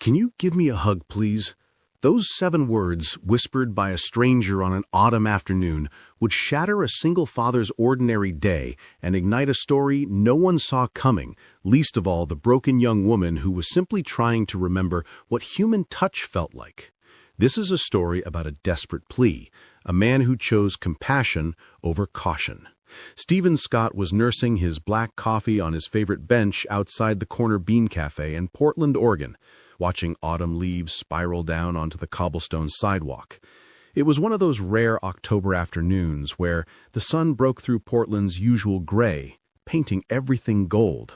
Can you give me a hug, please? Those 7 words, whispered by a stranger on an autumn afternoon, would shatter a single father's ordinary day and ignite a story no one saw coming, least of all the broken young woman who was simply trying to remember what human touch felt like. This is a story about a desperate plea, a man who chose compassion over caution. Stephen Scott was nursing his black coffee on his favorite bench outside the Corner Bean Cafe in Portland, Oregon, watching autumn leaves spiral down onto the cobblestone sidewalk. It was one of those rare October afternoons where the sun broke through Portland's usual gray, painting everything gold.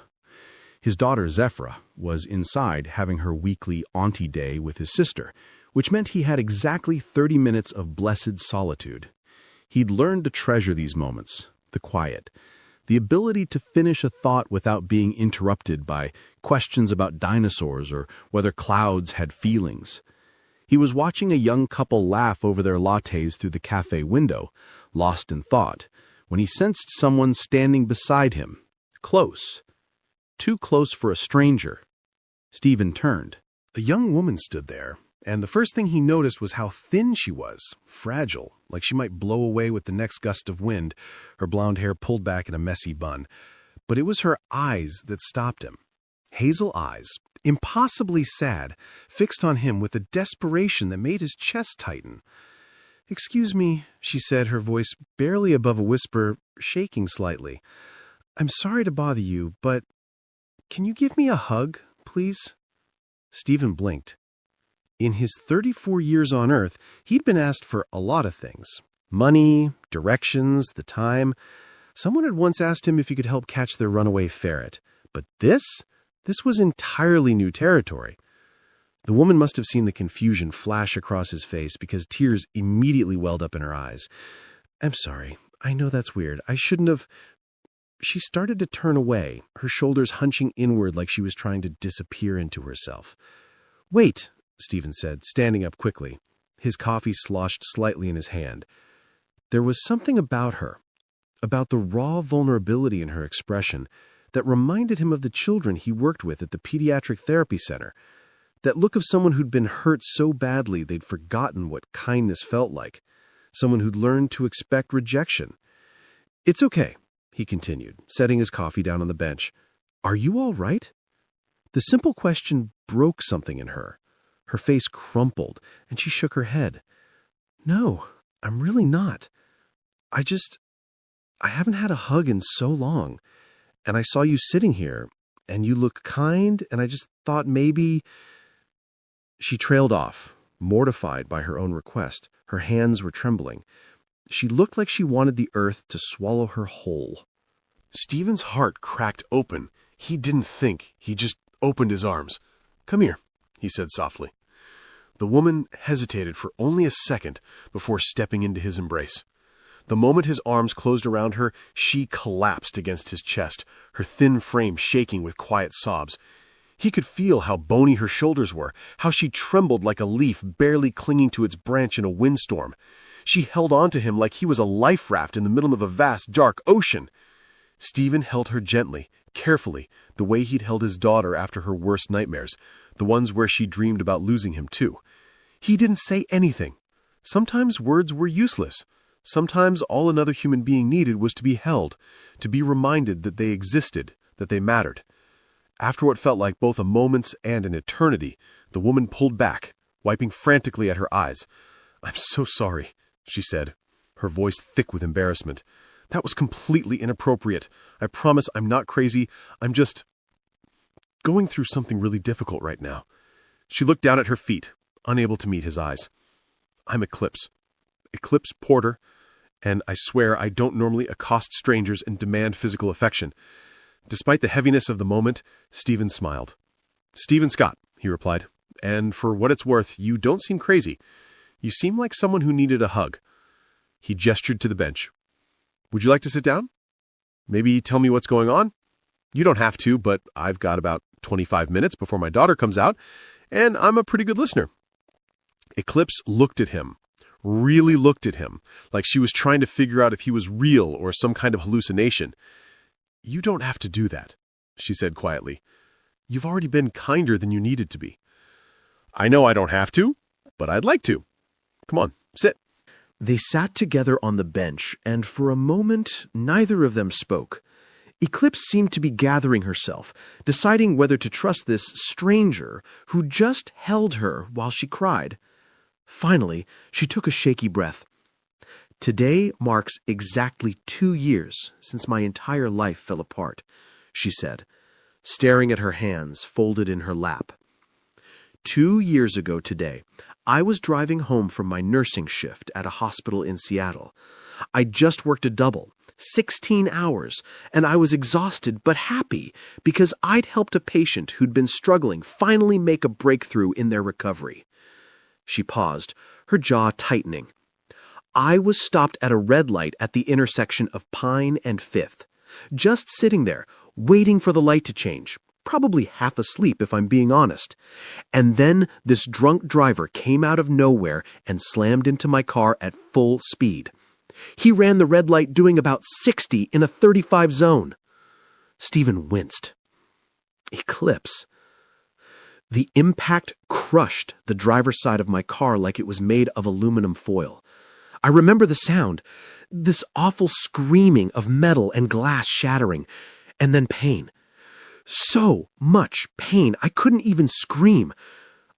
His daughter, Zephra, was inside having her weekly auntie day with his sister, which meant he had exactly 30 minutes of blessed solitude. He'd learned to treasure these moments, the quiet, the ability to finish a thought without being interrupted by questions about dinosaurs or whether clouds had feelings. He was watching a young couple laugh over their lattes through the cafe window, lost in thought, when he sensed someone standing beside him, close. Too close for a stranger. Stephen turned. A young woman stood there, and the first thing he noticed was how thin she was, fragile, like she might blow away with the next gust of wind, her blonde hair pulled back in a messy bun. But it was her eyes that stopped him. Hazel eyes, impossibly sad, fixed on him with a desperation that made his chest tighten. "Excuse me," she said, her voice barely above a whisper, shaking slightly. "I'm sorry to bother you, but can you give me a hug, please?" Stephen blinked. In his 34 years on Earth, he'd been asked for a lot of things. Money, directions, the time. Someone had once asked him if he could help catch their runaway ferret. But this was entirely new territory. The woman must have seen the confusion flash across his face because tears immediately welled up in her eyes. "I'm sorry. I know that's weird. I shouldn't have..." She started to turn away, her shoulders hunching inward like she was trying to disappear into herself. "Wait," Stephen said, standing up quickly. His coffee sloshed slightly in his hand. There was something about her, about the raw vulnerability in her expression, that reminded him of the children he worked with at the pediatric therapy center, that look of someone who'd been hurt so badly they'd forgotten what kindness felt like, someone who'd learned to expect rejection. "It's okay," he continued, setting his coffee down on the bench. "Are you all right?" The simple question broke something in her. Her face crumpled, and she shook her head. "No, I'm really not. I haven't had a hug in so long, and I saw you sitting here, and you look kind, and I just thought maybe..." She trailed off, mortified by her own request. Her hands were trembling. She looked like she wanted the earth to swallow her whole. Stephen's heart cracked open. He didn't think. He just opened his arms. "Come here," he said softly. The woman hesitated for only a second before stepping into his embrace. The moment his arms closed around her, she collapsed against his chest, her thin frame shaking with quiet sobs. He could feel how bony her shoulders were, how she trembled like a leaf barely clinging to its branch in a windstorm. She held on to him like he was a life raft in the middle of a vast, dark ocean. Stephen held her gently, carefully, the way he'd held his daughter after her worst nightmares, the ones where she dreamed about losing him too. He didn't say anything. Sometimes words were useless. Sometimes all another human being needed was to be held, to be reminded that they existed, that they mattered. After what felt like both a moment and an eternity, the woman pulled back, wiping frantically at her eyes. "I'm so sorry," she said, her voice thick with embarrassment. "That was completely inappropriate. I promise I'm not crazy. I'm just going through something really difficult right now." She looked down at her feet, unable to meet his eyes. "I'm Eclipse Porter, and I swear I don't normally accost strangers and demand physical affection." Despite the heaviness of the moment, Stephen smiled. "Stephen Scott," he replied, "and for what it's worth, you don't seem crazy. You seem like someone who needed a hug." He gestured to the bench. "Would you like to sit down? Maybe tell me what's going on? You don't have to, but I've got about 25 minutes before my daughter comes out, and I'm a pretty good listener." Eclipse looked at him, really looked at him, like she was trying to figure out if he was real or some kind of hallucination. "You don't have to do that," she said quietly. "You've already been kinder than you needed to be." I know I don't have to, but I'd like to. Come on, sit. They sat together on the bench, and for a moment, neither of them spoke. Eclipse seemed to be gathering herself, deciding whether to trust this stranger who just held her while she cried. Finally, she took a shaky breath. "Today marks exactly 2 years since my entire life fell apart," she said, staring at her hands folded in her lap. 2 years ago today, I was driving home from my nursing shift at a hospital in Seattle. I just worked a double, 16 hours, and I was exhausted but happy because I'd helped a patient who'd been struggling finally make a breakthrough in their recovery. She paused, her jaw tightening. I was stopped at a red light at the intersection of Pine and Fifth, just sitting there, waiting for the light to change, probably half asleep if I'm being honest. And then this drunk driver came out of nowhere and slammed into my car at full speed. He ran the red light doing about 60 in a 35 zone. Stephen winced. Eclipse. The impact crushed the driver's side of my car like it was made of aluminum foil. I remember the sound, this awful screaming of metal and glass shattering, and then pain. So much pain, I couldn't even scream.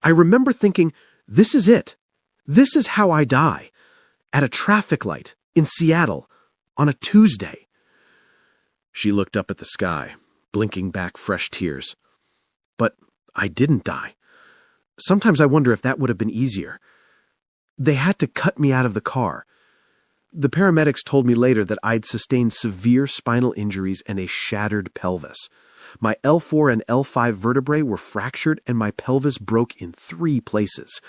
I remember thinking, this is it. This is how I die. At a traffic light in Seattle on a Tuesday. She looked up at the sky, blinking back fresh tears. But I didn't die. Sometimes I wonder if that would have been easier. They had to cut me out of the car. The paramedics told me later that I'd sustained severe spinal injuries and a shattered pelvis. My L4 and L5 vertebrae were fractured and my pelvis broke in 3 places.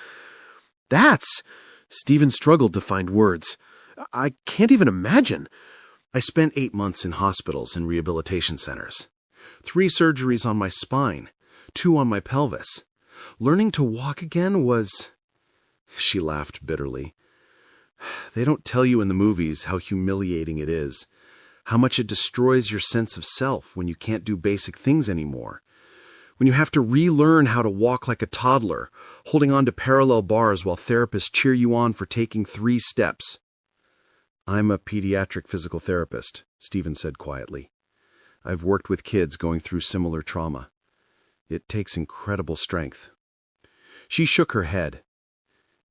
Stephen struggled to find words. I can't even imagine. I spent 8 months in hospitals and rehabilitation centers. 3 surgeries on my spine, 2 on my pelvis. Learning to walk again was... She laughed bitterly. They don't tell you in the movies how humiliating it is, how much it destroys your sense of self when you can't do basic things anymore, when you have to relearn how to walk like a toddler, holding on to parallel bars while therapists cheer you on for taking 3 steps. I'm a pediatric physical therapist, Stephen said quietly. I've worked with kids going through similar trauma. It takes incredible strength. She shook her head.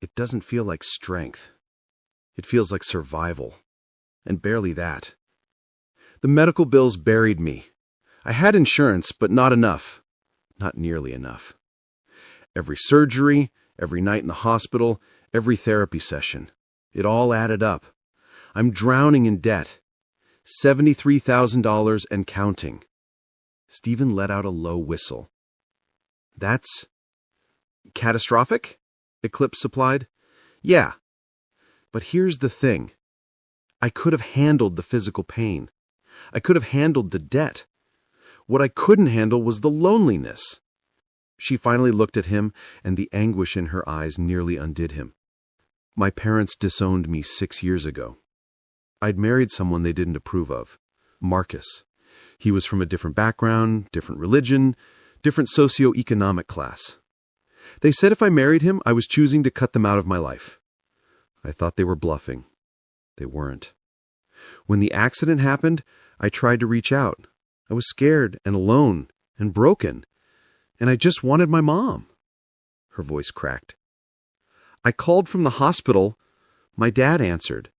It doesn't feel like strength. It feels like survival. And barely that. The medical bills buried me. I had insurance, but not enough. Not nearly enough. Every surgery, every night in the hospital, every therapy session. It all added up. I'm drowning in debt. $73,000 and counting. Stephen let out a low whistle. That's catastrophic? Eclipse supplied. Yeah. But here's the thing. I could have handled the physical pain. I could have handled the debt. What I couldn't handle was the loneliness. She finally looked at him, and the anguish in her eyes nearly undid him. My parents disowned me 6 years ago. I'd married someone they didn't approve of, Marcus. He was from a different background, different religion, different socioeconomic class. They said if I married him, I was choosing to cut them out of my life. I thought they were bluffing. They weren't. When the accident happened, I tried to reach out. I was scared and alone and broken, and I just wanted my mom. Her voice cracked. I called from the hospital. My dad answered.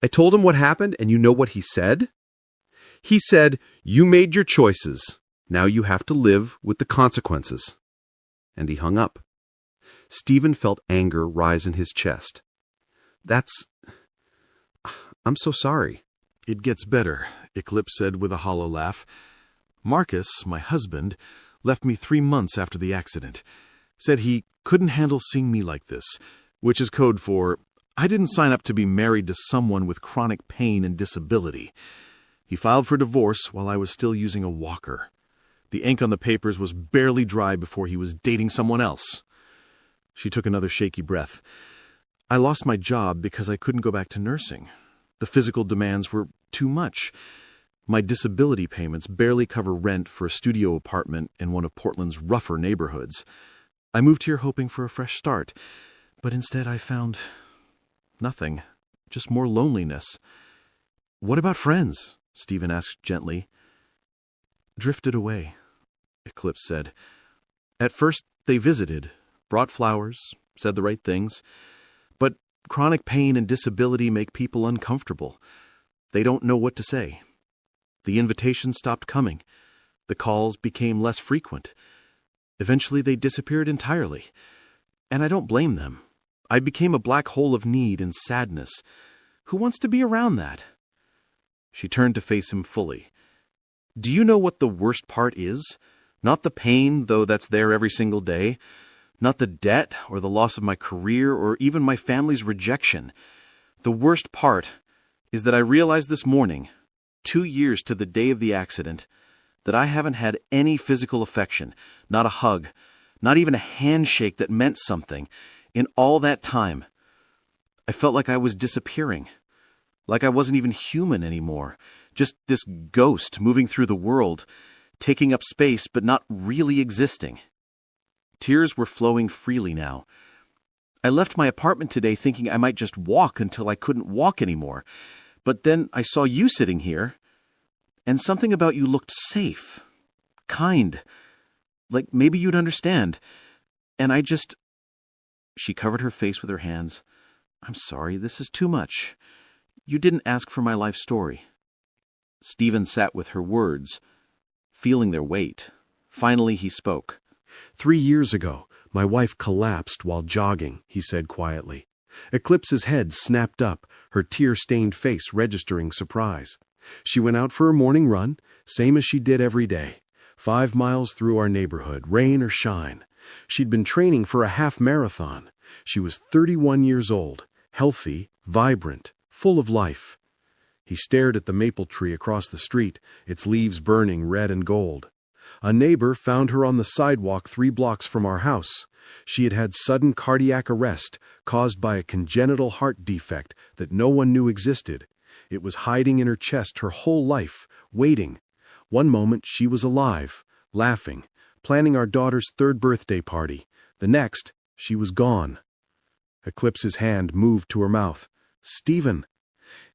I told him what happened, and you know what he said? He said, "You made your choices. Now you have to live with the consequences." And he hung up. Stephen felt anger rise in his chest. I'm so sorry. It gets better, Eclipse said with a hollow laugh. Marcus, my husband, left me 3 months after the accident. Said he couldn't handle seeing me like this, which is code for, I didn't sign up to be married to someone with chronic pain and disability. He filed for divorce while I was still using a walker. The ink on the papers was barely dry before he was dating someone else. She took another shaky breath. I lost my job because I couldn't go back to nursing. The physical demands were too much. My disability payments barely cover rent for a studio apartment in one of Portland's rougher neighborhoods. I moved here hoping for a fresh start, but instead I found nothing, just more loneliness. What about friends? Stephen asked gently. Drifted away, Eclipse said. At first they visited, brought flowers, said the right things, but chronic pain and disability make people uncomfortable. They don't know what to say. The invitations stopped coming. The calls became less frequent. Eventually they disappeared entirely. And I don't blame them. I became a black hole of need and sadness. Who wants to be around that? She turned to face him fully. Do you know what the worst part is? Not the pain, though that's there every single day. Not the debt or the loss of my career or even my family's rejection. The worst part is that I realized this morning, 2 years to the day of the accident, that I haven't had any physical affection, not a hug, not even a handshake that meant something. In all that time, I felt like I was disappearing, like I wasn't even human anymore, just this ghost moving through the world, taking up space but not really existing. Tears were flowing freely now. I left my apartment today thinking I might just walk until I couldn't walk anymore, but then I saw you sitting here, and something about you looked safe, kind, like maybe you'd understand, and I just... She covered her face with her hands. I'm sorry, this is too much. You didn't ask for my life story. Stephen sat with her words, feeling their weight. Finally he spoke. 3 years ago, my wife collapsed while jogging, he said quietly. Eclipse's head snapped up, her tear-stained face registering surprise. She went out for a morning run, same as she did every day. 5 miles through our neighborhood, rain or shine. She'd been training for a half marathon. She was 31 years old, healthy, vibrant, full of life. He stared at the maple tree across the street, its leaves burning red and gold. A neighbor found her on the sidewalk 3 blocks from our house. She had had sudden cardiac arrest caused by a congenital heart defect that no one knew existed. It was hiding in her chest her whole life, waiting. One moment she was alive, laughing, planning our daughter's 3rd birthday party. The next, she was gone. Eclipse's hand moved to her mouth. Stephen,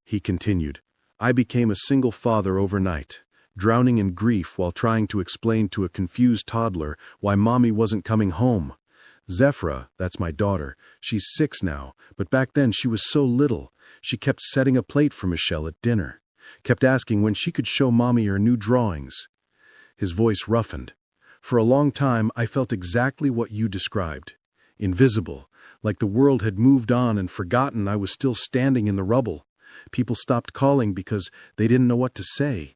he continued, I became a single father overnight, drowning in grief while trying to explain to a confused toddler why Mommy wasn't coming home. Zephyra, that's my daughter, she's 6 now, but back then she was so little. She kept setting a plate for Michelle at dinner, kept asking when she could show Mommy her new drawings. His voice roughened. For a long time I felt exactly what you described. Invisible, like the world had moved on and forgotten I was still standing in the rubble. People stopped calling because they didn't know what to say.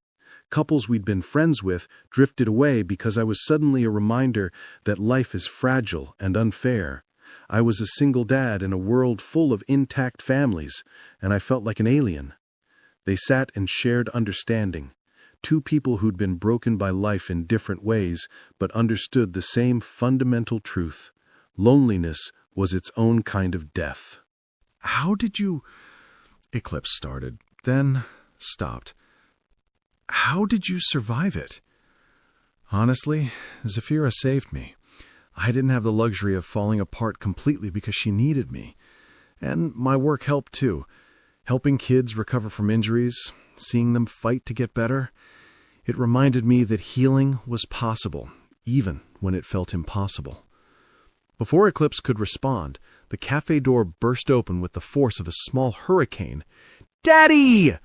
Couples we'd been friends with drifted away because I was suddenly a reminder that life is fragile and unfair. I was a single dad in a world full of intact families, and I felt like an alien. They sat and shared understanding. 2 people who'd been broken by life in different ways, but understood the same fundamental truth. Loneliness was its own kind of death. How did you... Eclipse started, then stopped. How did you survive it? Honestly, Zephyra saved me. I didn't have the luxury of falling apart completely because she needed me. And my work helped too. Helping kids recover from injuries, seeing them fight to get better. It reminded me that healing was possible, even when it felt impossible. Before Eclipse could respond, the cafe door burst open with the force of a small hurricane. "Daddy!"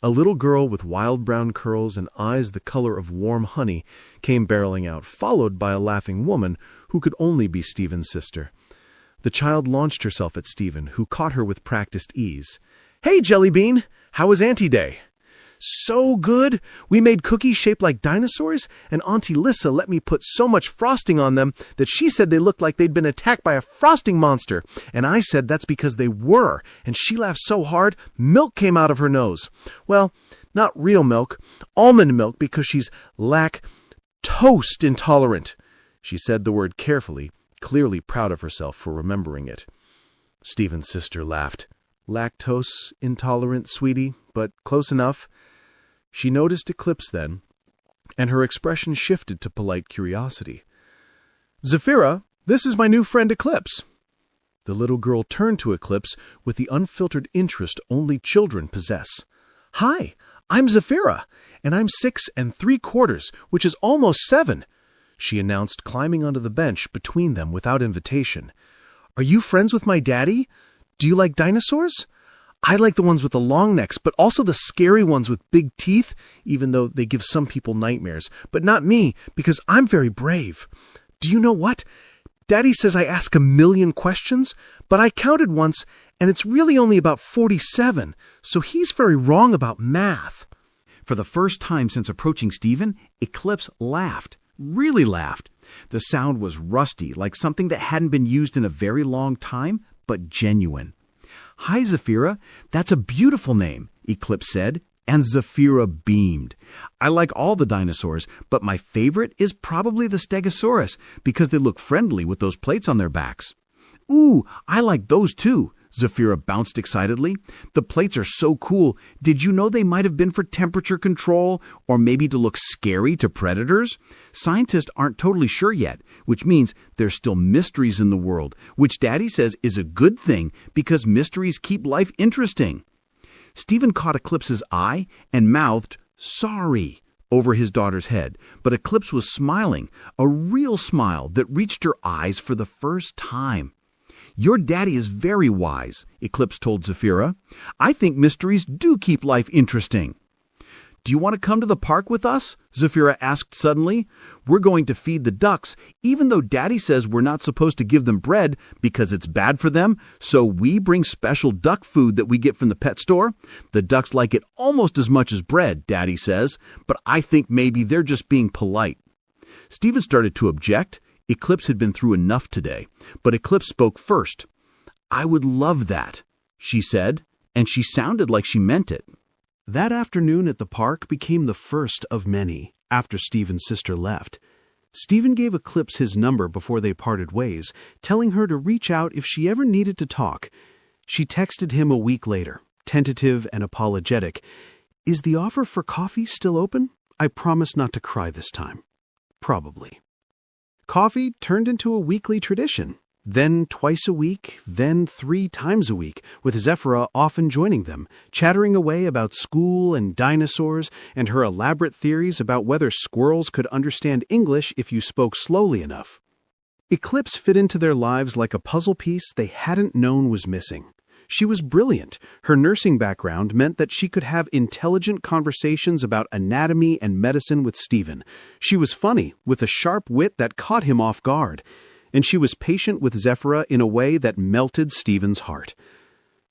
A little girl with wild brown curls and eyes the color of warm honey came barreling out, followed by a laughing woman who could only be Stephen's sister. The child launched herself at Stephen, who caught her with practiced ease. "Hey, Jellybean! How was Auntie Day?" "So good! We made cookies shaped like dinosaurs, and Auntie Lissa let me put so much frosting on them that she said they looked like they'd been attacked by a frosting monster. And I said that's because they were, and she laughed so hard, milk came out of her nose. Well, not real milk, almond milk because she's lactose intolerant." She said the word carefully, clearly proud of herself for remembering it. Stephen's sister laughed. "Lactose intolerant, sweetie, but close enough." She noticed Eclipse then, and her expression shifted to polite curiosity. "Zephyra, This is my new friend Eclipse." The little girl turned to Eclipse with the unfiltered interest only children possess. "Hi, I'm Zafira, and I'm 6 3/4, which is almost 7, she announced, climbing onto the bench between them without invitation. "Are you friends with my daddy? Do you like dinosaurs? I like the ones with the long necks, but also the scary ones with big teeth, even though they give some people nightmares. But not me, because I'm very brave. Do you know what? Daddy says I ask a million questions, but I counted once, and it's really only about 47, so he's very wrong about math." For the first time since approaching Stephen, Eclipse laughed, really laughed. The sound was rusty, like something that hadn't been used in a very long time, but genuine. "Hi, Zafira. That's a beautiful name," Eclipse said, and Zafira beamed. "I like all the dinosaurs, but my favorite is probably the Stegosaurus because they look friendly with those plates on their backs." "Ooh, I like those too," Zafira bounced excitedly. "The plates are so cool. Did you know they might have been for temperature control or maybe to look scary to predators? Scientists aren't totally sure yet, which means there's still mysteries in the world, which Daddy says is a good thing because mysteries keep life interesting." Stephen caught Eclipse's eye and mouthed, "Sorry," over his daughter's head, but Eclipse was smiling, a real smile that reached her eyes for the first time. "Your daddy is very wise," Eclipse told Zafira. "I think mysteries do keep life interesting." "Do you want to come to the park with us?" Zafira asked suddenly. "We're going to feed the ducks, even though Daddy says we're not supposed to give them bread because it's bad for them, so we bring special duck food that we get from the pet store. The ducks like it almost as much as bread, Daddy says, but I think maybe they're just being polite." Stephen started to object. Eclipse had been through enough today, but Eclipse spoke first. "I would love that," she said, and she sounded like she meant it. That afternoon at the park became the first of many after Stephen's sister left. Stephen gave Eclipse his number before they parted ways, telling her to reach out if she ever needed to talk. She texted him a week later, tentative and apologetic. "Is the offer for coffee still open? I promise not to cry this time." Probably. Coffee turned into a weekly tradition. Then twice a week, then 3 times a week, with Zafira often joining them, chattering away about school and dinosaurs and her elaborate theories about whether squirrels could understand English if you spoke slowly enough. Eclipse fit into their lives like a puzzle piece they hadn't known was missing. She was brilliant. Her nursing background meant that she could have intelligent conversations about anatomy and medicine with Stephen. She was funny, with a sharp wit that caught him off guard. And she was patient with Zafira in a way that melted Stephen's heart.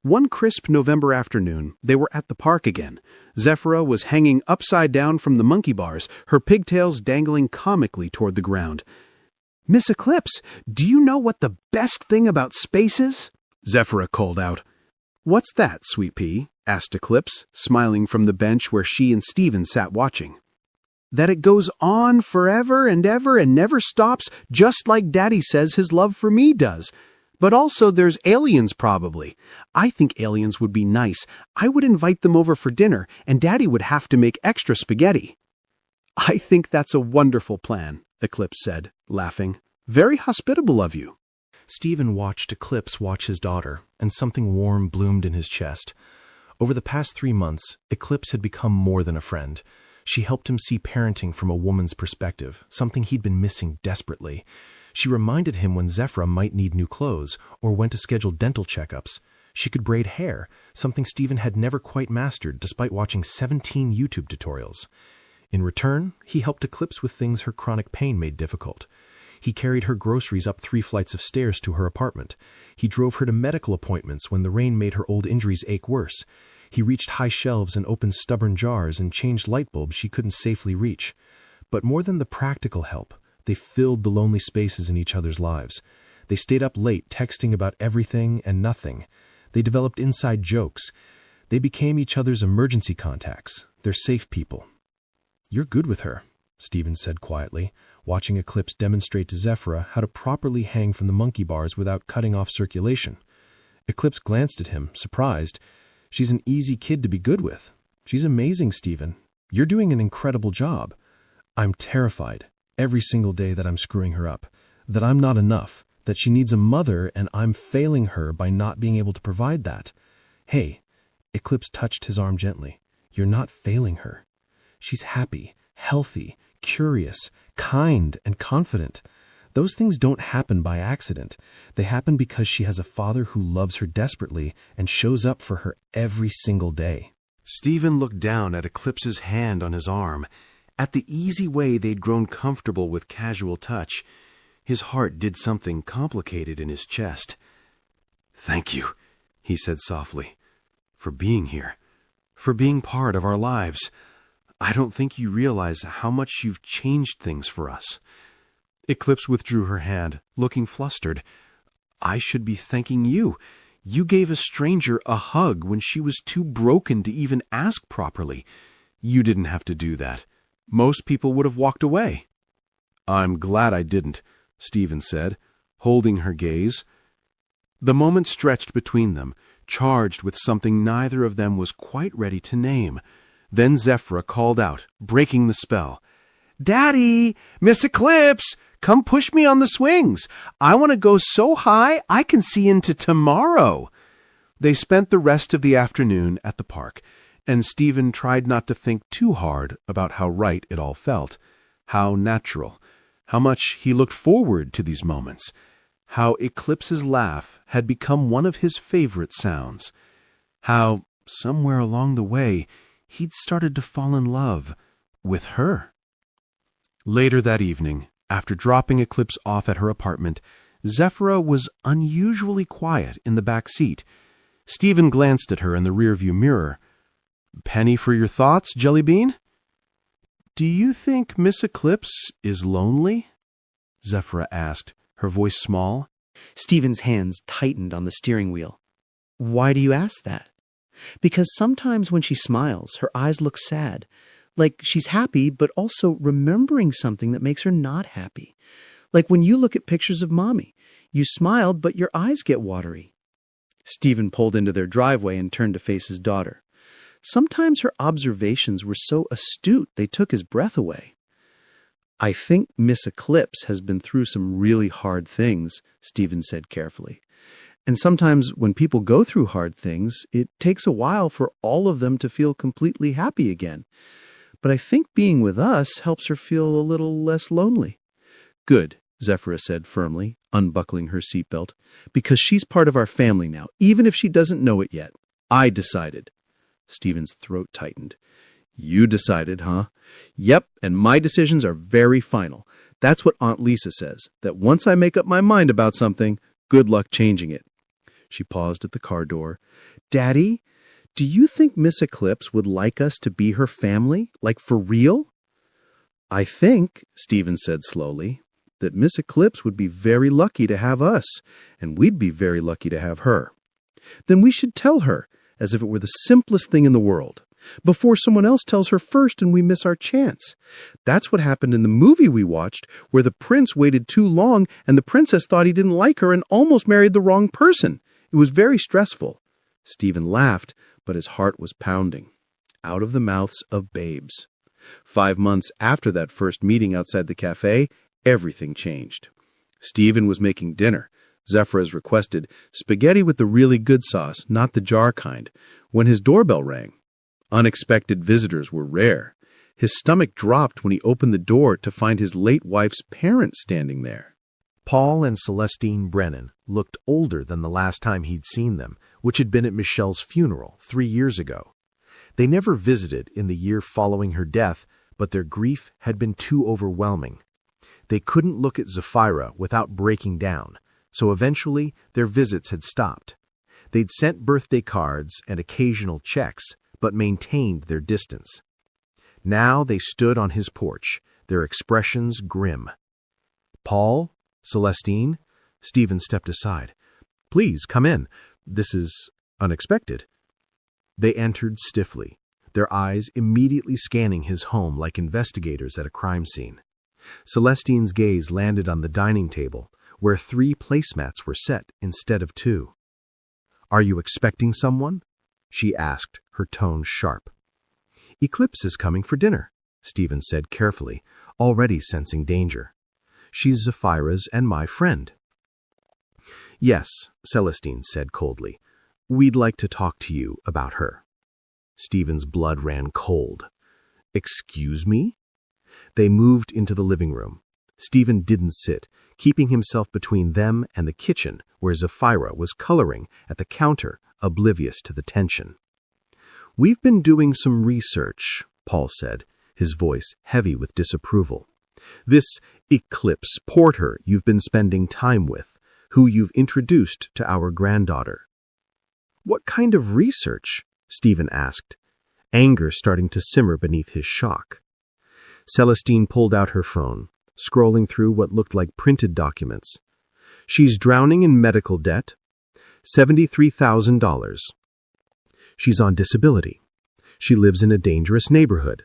One crisp November afternoon, they were at the park again. Zafira was hanging upside down from the monkey bars, her pigtails dangling comically toward the ground. "Miss Eclipse, do you know what the best thing about space is?" Zafira called out. "What's that, Sweet Pea?" asked Eclipse, smiling from the bench where she and Stephen sat watching. "That it goes on forever and ever and never stops, just like Daddy says his love for me does. But also there's aliens probably. I think aliens would be nice. I would invite them over for dinner, and Daddy would have to make extra spaghetti." "I think that's a wonderful plan," Eclipse said, laughing. "Very hospitable of you." Stephen watched Eclipse watch his daughter, and something warm bloomed in his chest. Over the past 3 months, Eclipse had become more than a friend. She helped him see parenting from a woman's perspective, something he'd been missing desperately. She reminded him when Zafira might need new clothes or when to schedule dental checkups. She could braid hair, something Stephen had never quite mastered despite watching 17 YouTube tutorials. In return, he helped Eclipse with things her chronic pain made difficult. He carried her groceries up 3 flights of stairs to her apartment. He drove her to medical appointments when the rain made her old injuries ache worse. He reached high shelves and opened stubborn jars and changed light bulbs she couldn't safely reach. But more than the practical help, they filled the lonely spaces in each other's lives. They stayed up late texting about everything and nothing. They developed inside jokes. They became each other's emergency contacts, their safe people. "You're good with her," Stephen said quietly, watching Eclipse demonstrate to Zafira how to properly hang from the monkey bars without cutting off circulation. Eclipse glanced at him, surprised. "She's an easy kid to be good with." "She's amazing, Stephen. You're doing an incredible job." "I'm terrified every single day that I'm screwing her up. that I'm not enough, that she needs a mother and I'm failing her by not being able to provide that. Hey, Eclipse touched his arm gently. You're not failing her. She's happy, healthy, curious, kind, and confident. Those things don't happen by accident. They happen because she has a father who loves her desperately and shows up for her every single day. Stephen looked down at Eclipse's hand on his arm, at the easy way they'd grown comfortable with casual touch. His heart did something complicated in his chest. "Thank you," he said softly, "for being here, for being part of our lives. I don't think you realize how much you've changed things for us." Eclipse withdrew her hand, looking flustered. "I should be thanking you. You gave a stranger a hug when she was too broken to even ask properly. You didn't have to do that. Most people would have walked away." "I'm glad I didn't," Stephen said, holding her gaze. The moment stretched between them, charged with something neither of them was quite ready to name. Then Zephyra called out, breaking the spell. "Daddy! Miss Eclipse! Come push me on the swings! I want to go so high I can see into tomorrow!" They spent the rest of the afternoon at the park, and Stephen tried not to think too hard about how right it all felt, how natural, how much he looked forward to these moments, how Eclipse's laugh had become one of his favorite sounds, how, somewhere along the way, he'd started to fall in love with her. Later that evening, after dropping Eclipse off at her apartment, Zephyra was unusually quiet in the back seat. Stephen glanced at her in the rearview mirror. "Penny for your thoughts, Jellybean?" "Do you think Miss Eclipse is lonely?" Zephyra asked, her voice small. Stephen's hands tightened on the steering wheel. "Why do you ask that?" "Because sometimes when she smiles, her eyes look sad. Like she's happy, but also remembering something that makes her not happy. Like when you look at pictures of Mommy. You smile, but your eyes get watery." Stephen pulled into their driveway and turned to face his daughter. Sometimes her observations were so astute they took his breath away. "I think Miss Eclipse has been through some really hard things," Stephen said carefully. "And sometimes when people go through hard things, it takes a while for all of them to feel completely happy again. But I think being with us helps her feel a little less lonely." "Good," Zephyra said firmly, unbuckling her seatbelt, "because she's part of our family now, even if she doesn't know it yet. I decided." Stephen's throat tightened. "You decided, huh?" "Yep, and my decisions are very final. That's what Aunt Lisa says, that once I make up my mind about something, good luck changing it." She paused at the car door. "Daddy, do you think Miss Eclipse would like us to be her family, like for real?" "I think," Stephen said slowly, "that Miss Eclipse would be very lucky to have us, and we'd be very lucky to have her. Then we should tell her, as if it were the simplest thing in the world, before someone else tells her first and we miss our chance. That's what happened in the movie we watched, where the prince waited too long and the princess thought he didn't like her and almost married the wrong person. It was very stressful." Stephen laughed, but his heart was pounding. Out of the mouths of babes. 5 months after that first meeting outside the cafe, everything changed. Stephen was making dinner. Zephyra's requested spaghetti with the really good sauce, not the jar kind, when his doorbell rang. Unexpected visitors were rare. His stomach dropped when he opened the door to find his late wife's parents standing there. Paul and Celestine Brennan looked older than the last time he'd seen them, which had been at Michelle's funeral 3 years ago. They never visited in the year following her death, but their grief had been too overwhelming. They couldn't look at Zephyra without breaking down, so eventually their visits had stopped. They'd sent birthday cards and occasional checks, but maintained their distance. Now they stood on his porch, their expressions grim. "Paul? Celestine?" Stephen stepped aside. "Please, come in. This is unexpected." They entered stiffly, their eyes immediately scanning his home like investigators at a crime scene. Celestine's gaze landed on the dining table, where 3 placemats were set instead of 2. "Are you expecting someone?" she asked, her tone sharp. "Eclipse is coming for dinner," Stephen said carefully, already sensing danger. She's Zephyra's and my friend." "Yes," Celestine said coldly. "We'd like to talk to you about her." Stephen's blood ran cold. "Excuse me?" They moved into the living room. Stephen didn't sit, keeping himself between them and the kitchen, where Zephyra was coloring at the counter, oblivious to the tension. "We've been doing some research," Paul said, his voice heavy with disapproval. "This Eclipse Porter you've been spending time with, who you've introduced to our granddaughter." "What kind of research?" Stephen asked, anger starting to simmer beneath his shock. Celestine pulled out her phone, scrolling through what looked like printed documents. "She's drowning in medical debt. $73,000. She's on disability. She lives in a dangerous neighborhood.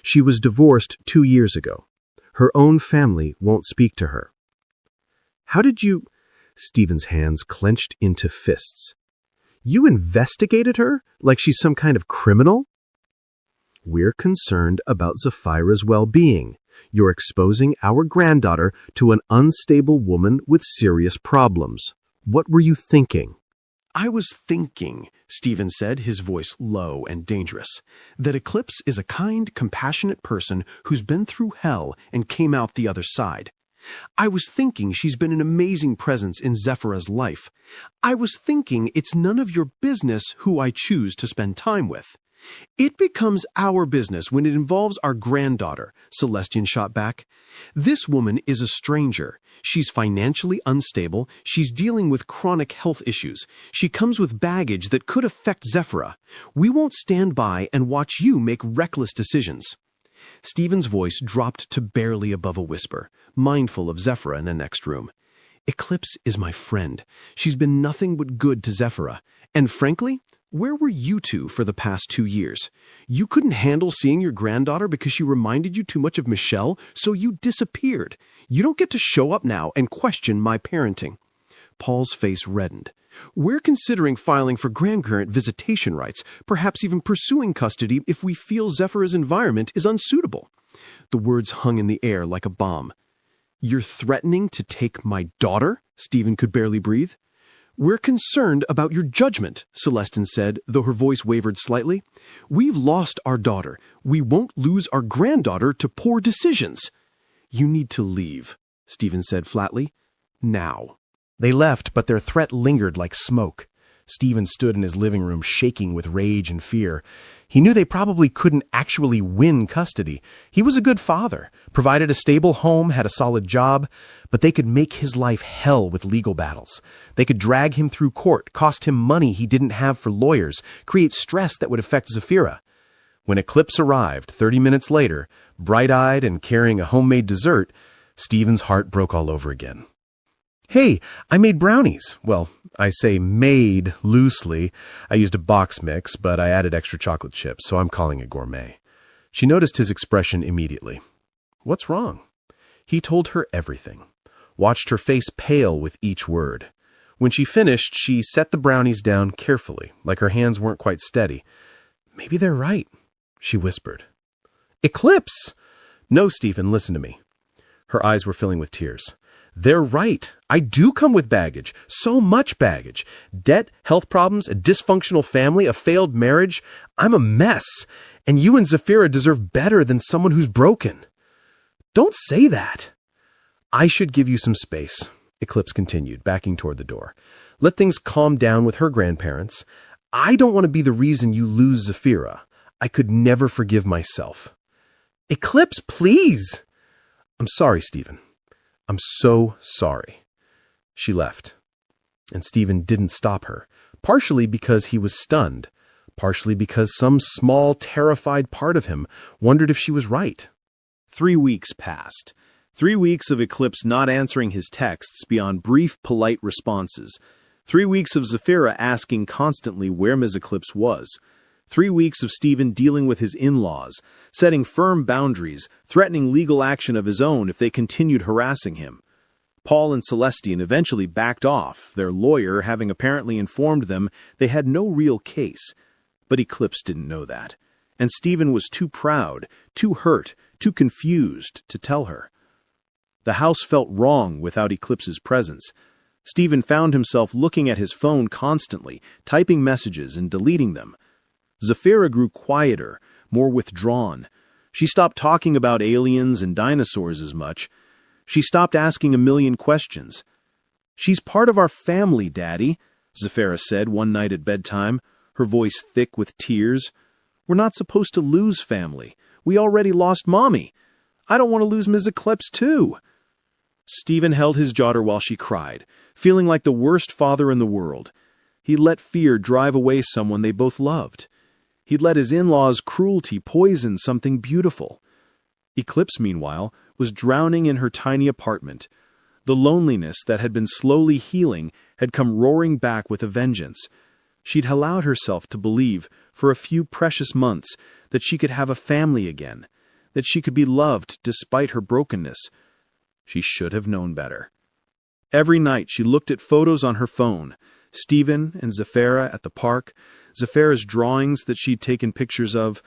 She was divorced 2 years ago. Her own family won't speak to her." "How did you—" Stephen's hands clenched into fists. "You investigated her like she's some kind of criminal?" "We're concerned about Zephyra's well-being. You're exposing our granddaughter to an unstable woman with serious problems. What were you thinking?" "I was thinking," Stephen said, his voice low and dangerous, "that Eclipse is a kind, compassionate person who's been through hell and came out the other side. I was thinking she's been an amazing presence in Zephyra's life. I was thinking it's none of your business who I choose to spend time with." "It becomes our business when it involves our granddaughter," Celestine shot back. "This woman is a stranger. She's financially unstable. She's dealing with chronic health issues. She comes with baggage that could affect Zephyra. We won't stand by and watch you make reckless decisions." Stephen's voice dropped to barely above a whisper, mindful of Zephyra in the next room. "Eclipse is my friend. She's been nothing but good to Zephyra. And frankly, where were you two for the past 2 years? You couldn't handle seeing your granddaughter because she reminded you too much of Michelle, so you disappeared. You don't get to show up now and question my parenting." Paul's face reddened. "We're considering filing for grandparent visitation rights, perhaps even pursuing custody if we feel Zephyra's environment is unsuitable." The words hung in the air like a bomb. "You're threatening to take my daughter?" Stephen could barely breathe. "We're concerned about your judgment," Celestine said, though her voice wavered slightly. "We've lost our daughter. We won't lose our granddaughter to poor decisions." "You need to leave," Stephen said flatly. "Now." They left, but their threat lingered like smoke. Stephen stood in his living room shaking with rage and fear. He knew they probably couldn't actually win custody. He was a good father, provided a stable home, had a solid job, but they could make his life hell with legal battles. They could drag him through court, cost him money he didn't have for lawyers, create stress that would affect Zephyra. When Eclipse arrived 30 minutes later, bright-eyed and carrying a homemade dessert, Stephen's heart broke all over again. "Hey, I made brownies." Well, I say made loosely. I used a box mix, but I added extra chocolate chips, so I'm calling it gourmet. She noticed his expression immediately. "What's wrong?" He told her everything, watched her face pale with each word. When she finished, she set the brownies down carefully, like her hands weren't quite steady. "Maybe they're right," she whispered. "Eclipse!" "No, Stephen, listen to me." Her eyes were filling with tears. "They're right. I do come with baggage. So much baggage. Debt, health problems, a dysfunctional family, a failed marriage. I'm a mess. And you and Zephyra deserve better than someone who's broken." "Don't say that." "I should give you some space," Eclipse continued, backing toward the door. "Let things calm down with her grandparents. I don't want to be the reason you lose Zephyra. I could never forgive myself." "Eclipse, please." "I'm sorry, Stephen. I'm so sorry." She left, and Stephen didn't stop her, partially because he was stunned, partially because some small, terrified part of him wondered if she was right. 3 weeks passed. 3 weeks of Eclipse not answering his texts beyond brief, polite responses. 3 weeks of Zephyra asking constantly where Ms. Eclipse was. 3 weeks of Stephen dealing with his in-laws, setting firm boundaries, threatening legal action of his own if they continued harassing him. Paul and Celestine eventually backed off, their lawyer having apparently informed them they had no real case. But Eclipse didn't know that, and Stephen was too proud, too hurt, too confused to tell her. The house felt wrong without Eclipse's presence. Stephen found himself looking at his phone constantly, typing messages and deleting them. Zafira grew quieter, more withdrawn. She stopped talking about aliens and dinosaurs as much. She stopped asking a million questions. "She's part of our family, Daddy," Zafira said one night at bedtime, her voice thick with tears. "We're not supposed to lose family. We already lost Mommy. I don't want to lose Ms. Eclipse, too." Stephen held his daughter while she cried, feeling like the worst father in the world. He'd let fear drive away someone they both loved. He'd let his in-laws' cruelty poison something beautiful. Eclipse, meanwhile, was drowning in her tiny apartment. The loneliness that had been slowly healing had come roaring back with a vengeance. She'd allowed herself to believe, for a few precious months, that she could have a family again, that she could be loved despite her brokenness. She should have known better. Every night she looked at photos on her phone, Stephen and Zafira at the park, Zafira's drawings that she'd taken pictures of,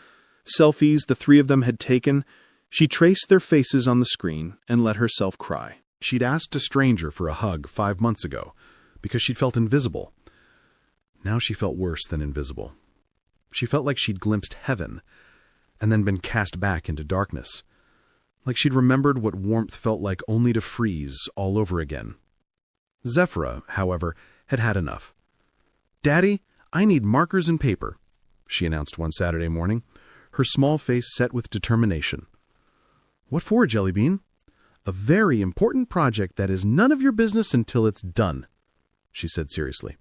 selfies the three of them had taken. She traced their faces on the screen and let herself cry. She'd asked a stranger for a hug 5 months ago because she'd felt invisible. Now she felt worse than invisible. She felt like she'd glimpsed heaven and then been cast back into darkness, like she'd remembered what warmth felt like only to freeze all over again. Zafira, however, had had enough. "Daddy, I need markers and paper," she announced one Saturday morning, her small face set with determination. "What for, Jellybean?" "A very important project that is none of your business until it's done," she said seriously.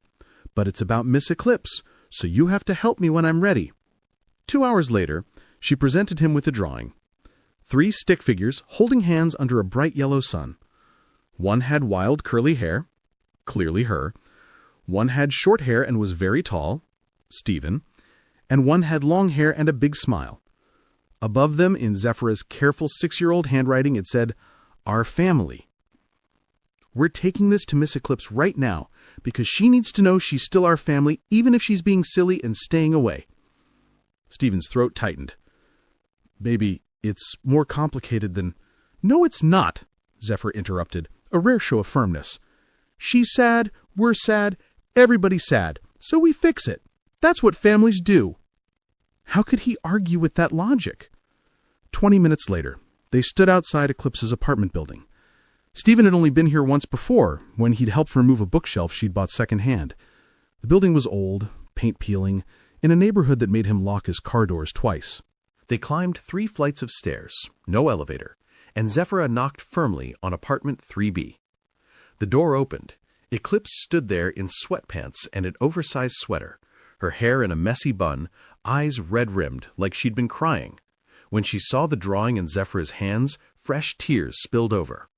"But it's about Miss Eclipse, so you have to help me when I'm ready." 2 hours later, she presented him with a drawing. 3 stick figures holding hands under a bright yellow sun. One had wild curly hair, clearly her. One had short hair and was very tall, Stephen. And one had long hair and a big smile. Above them, in Zafira's careful 6-year-old handwriting, it said, "Our family." "We're taking this to Miss Eclipse right now, because she needs to know she's still our family, even if she's being silly and staying away." Stephen's throat tightened. "Baby, it's more complicated than—" "No, it's not," Zafira interrupted, a rare show of firmness. "She's sad, we're sad, everybody's sad, so we fix it. That's what families do." How could he argue with that logic? 20 minutes later, they stood outside Eclipse's apartment building. Stephen had only been here once before, when he'd helped remove a bookshelf she'd bought secondhand. The building was old, paint peeling, in a neighborhood that made him lock his car doors twice. They climbed 3 flights of stairs, no elevator, and Zafira knocked firmly on apartment 3B. The door opened. Eclipse stood there in sweatpants and an oversized sweater, her hair in a messy bun, eyes red-rimmed like she'd been crying. When she saw the drawing in Zafira's hands, fresh tears spilled over.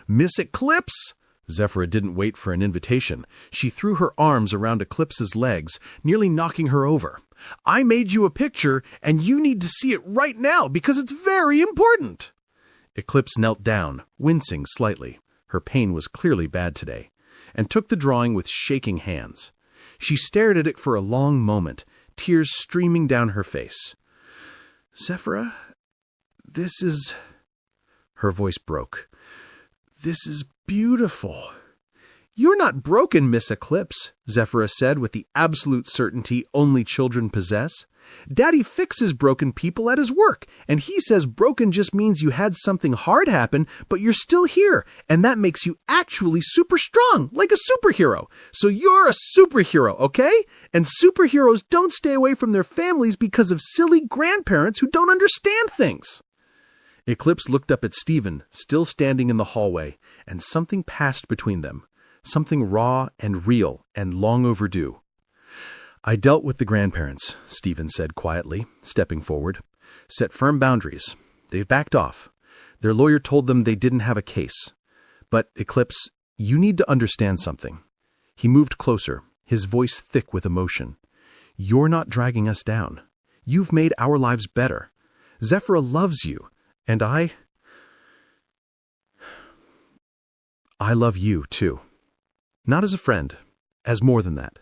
"Miss Eclipse!" Zafira didn't wait for an invitation. She threw her arms around Eclipse's legs, nearly knocking her over. "I made you a picture, and you need to see it right now because it's very important." Eclipse knelt down, wincing slightly. Her pain was clearly bad today, and took the drawing with shaking hands. She stared at it for a long moment, tears streaming down her face. "Zafira, this is—" Her voice broke. "This is beautiful." "You're not broken, Miss Eclipse," Zafira said with the absolute certainty only children possess. "Daddy fixes broken people at his work, and he says broken just means you had something hard happen, but you're still here, and that makes you actually super strong, like a superhero. So you're a superhero, okay? And superheroes don't stay away from their families because of silly grandparents who don't understand things." Eclipse looked up at Stephen, still standing in the hallway, and something passed between them. Something raw and real and long overdue. "I dealt with the grandparents," Stephen said quietly, stepping forward. "Set firm boundaries. They've backed off. Their lawyer told them they didn't have a case. But, Eclipse, you need to understand something." He moved closer, his voice thick with emotion. "You're not dragging us down. You've made our lives better. Zafira loves you, and I love you, too. Not as a friend, as more than that.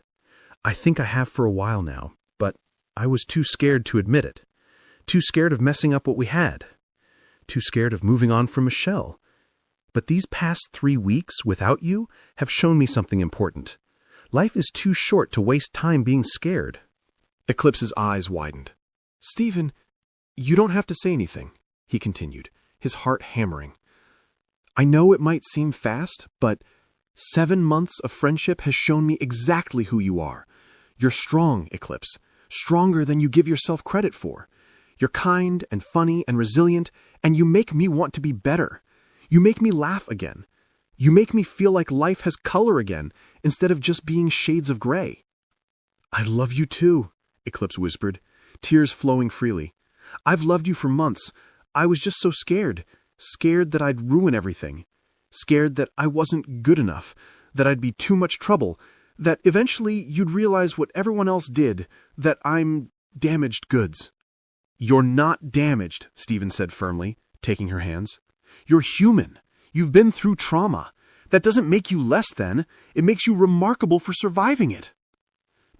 I think I have for a while now, but I was too scared to admit it. Too scared of messing up what we had. Too scared of moving on from Michelle. But these past 3 weeks without you have shown me something important. Life is too short to waste time being scared. Eclipse's eyes widened. Stephen, you don't have to say anything, he continued, his heart hammering. I know it might seem fast, but 7 months of friendship has shown me exactly who you are. You're strong, Eclipse, stronger than you give yourself credit for. You're kind and funny and resilient, and you make me want to be better. You make me laugh again. You make me feel like life has color again, instead of just being shades of gray. I love you too, Eclipse whispered, tears flowing freely. I've loved you for months. I was just so scared that I'd ruin everything. Scared that I wasn't good enough, that I'd be too much trouble, that eventually you'd realize what everyone else did, that I'm damaged goods. You're not damaged, Stephen said firmly, taking her hands. You're human. You've been through trauma. That doesn't make you less than. It makes you remarkable for surviving it.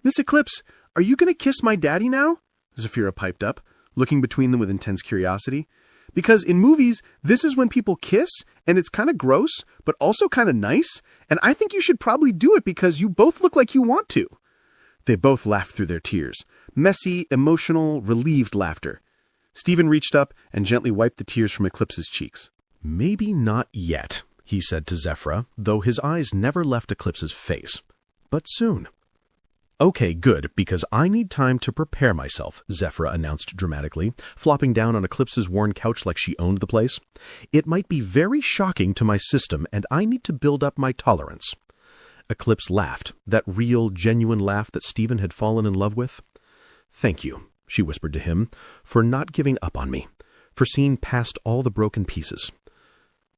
Miss Eclipse, are you going to kiss my daddy now? Zafira piped up, looking between them with intense curiosity. Because in movies, this is when people kiss, and it's kind of gross, but also kind of nice, and I think you should probably do it because you both look like you want to. They both laughed through their tears. Messy, emotional, relieved laughter. Stephen reached up and gently wiped the tears from Eclipse's cheeks. Maybe not yet, he said to Zephyra, though his eyes never left Eclipse's face. But soon. Okay, good, because I need time to prepare myself, Zephyra announced dramatically, flopping down on Eclipse's worn couch like she owned the place. It might be very shocking to my system, and I need to build up my tolerance. Eclipse laughed, that real, genuine laugh that Stephen had fallen in love with. Thank you, she whispered to him, for not giving up on me, for seeing past all the broken pieces.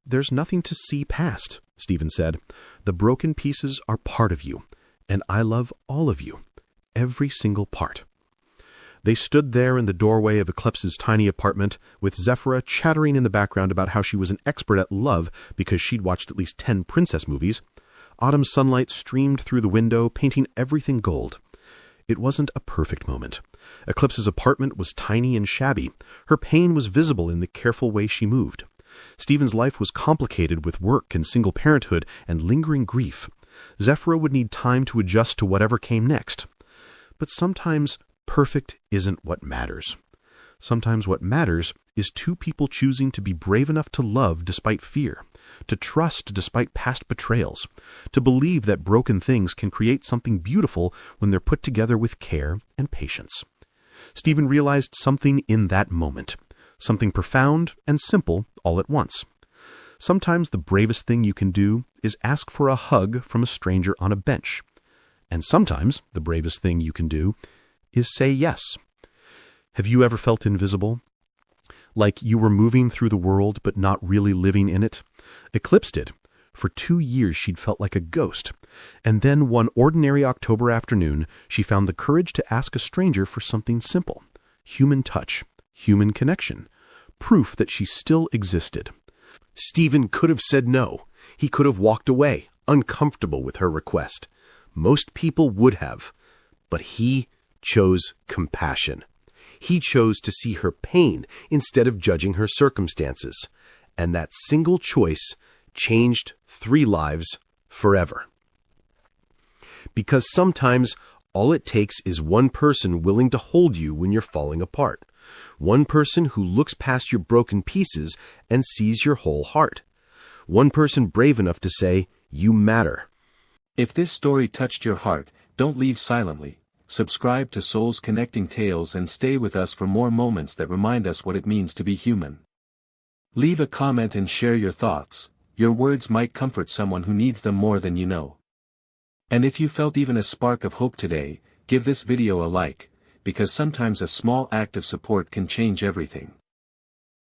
There's nothing to see past, Stephen said. The broken pieces are part of you, and I love all of you, every single part. They stood there in the doorway of Eclipse's tiny apartment, with Zephyra chattering in the background about how she was an expert at love because she'd watched at least 10 princess movies. Autumn sunlight streamed through the window, painting everything gold. It wasn't a perfect moment. Eclipse's apartment was tiny and shabby. Her pain was visible in the careful way she moved. Stephen's life was complicated with work and single parenthood and lingering grief. Zephyra would need time to adjust to whatever came next. But sometimes perfect isn't what matters. Sometimes what matters is two people choosing to be brave enough to love despite fear, to trust despite past betrayals, to believe that broken things can create something beautiful when they're put together with care and patience. Stephen realized something in that moment, something profound and simple all at once. Sometimes the bravest thing you can do is ask for a hug from a stranger on a bench. And sometimes the bravest thing you can do is say yes. Have you ever felt invisible? Like you were moving through the world but not really living in it? Eclipse did. For 2 years she'd felt like a ghost. And then one ordinary October afternoon, she found the courage to ask a stranger for something simple. Human touch, human connection, proof that she still existed. Stephen could have said no. He could have walked away, uncomfortable with her request. Most people would have. But he chose compassion. He chose to see her pain instead of judging her circumstances. And that single choice changed 3 lives forever. Because sometimes all it takes is one person willing to hold you when you're falling apart. One person who looks past your broken pieces and sees your whole heart. One person brave enough to say, "You matter." If this story touched your heart, don't leave silently. Subscribe to Souls Connecting Tales and stay with us for more moments that remind us what it means to be human. Leave a comment and share your thoughts. Your words might comfort someone who needs them more than you know. And if you felt even a spark of hope today, give this video a like, because sometimes a small act of support can change everything.